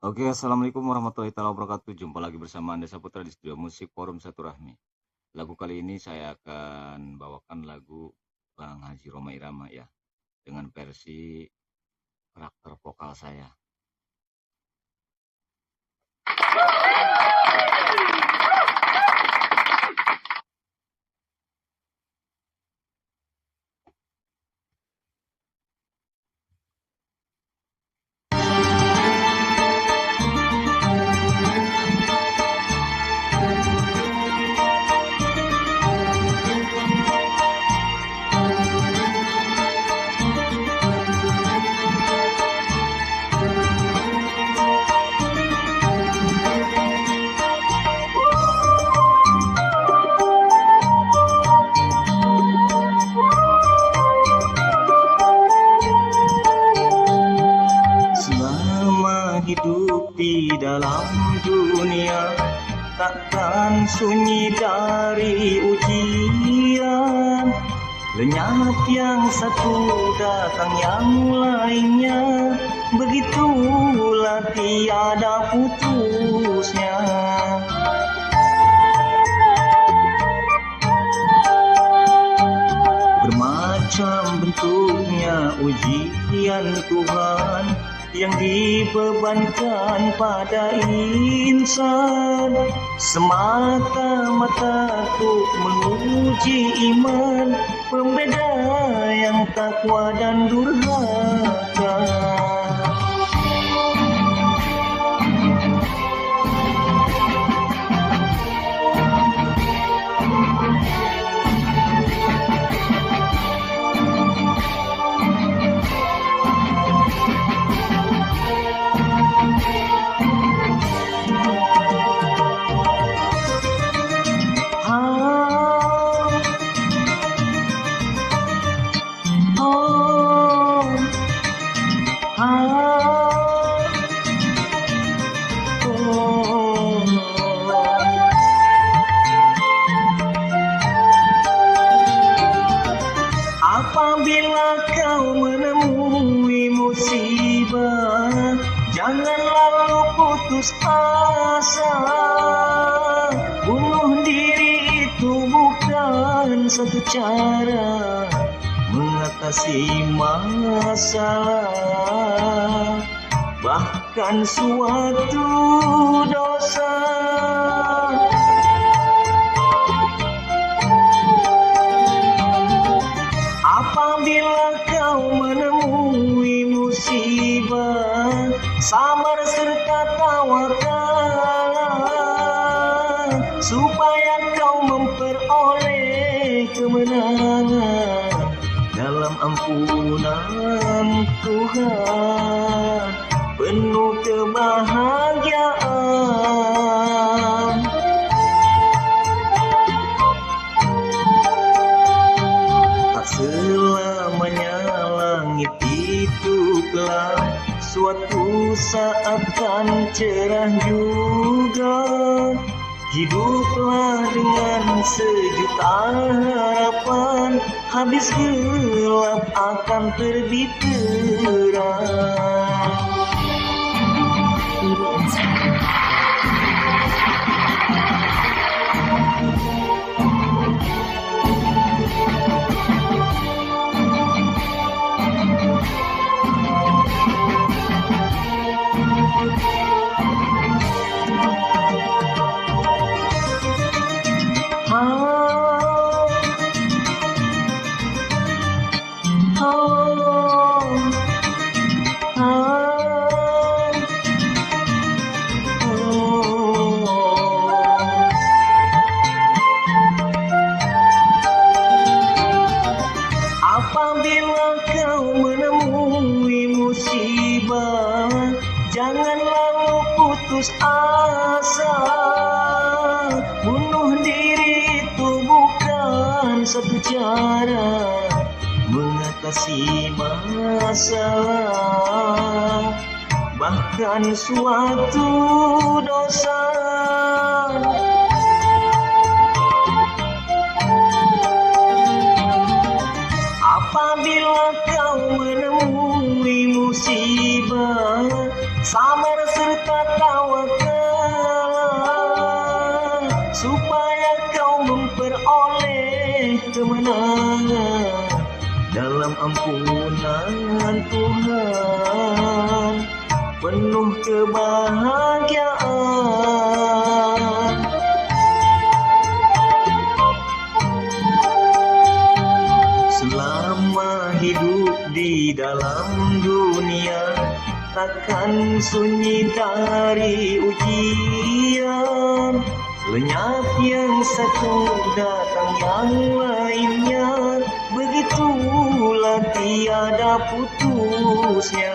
Oke, assalamualaikum warahmatullahi taala wabarakatuh. Jumpa lagi bersama Anda Saputra di studio musik Forum Satu Rahmi. Lagu kali ini saya akan bawakan lagu Bang Haji Roma Irama ya, dengan versi karakter vokal saya. Selama hidup di dalam dunia, takkan sunyi dari ujian. Lenyap yang satu, datang yang lainnya, begitulah tiada putusnya. Bermacam bentuknya ujian Tuhan yang dibebankan pada insan, semata-mata untuk menguji iman, pembeda yang takwa dan durhaka. Apabila kau menemui musibah, jangan lalu putus asa. Bunuh diri itu bukan satu cara mengatasi masalah, bahkan suatu dosa. Apabila kau menemui musibah, sabar serta tawakal, supaya kau memperoleh kemenangan dalam ampunan Tuhan, penuh kebahagiaan. Selamanya langit itu gelap, suatu saat kan cerah juga. Hiduplah dengan sejuta harapan, habis gelap akan terbit terang. Apabila kau menemui musibah, jangan lalu putus asa. Bunuh diri itu bukan satu cara mengatasi masalah, bahkan suatu dosa. Apabila kau menemui musibah, sabar serta tawakal, supaya kau memperoleh kemenangan dalam ampunan Tuhan, penuh kebahagiaan. Selama hidup di dalam dunia, takkan sunyi dari ujian. Lenyap yang satu, datang yang lainnya, begitulah tiada putusnya.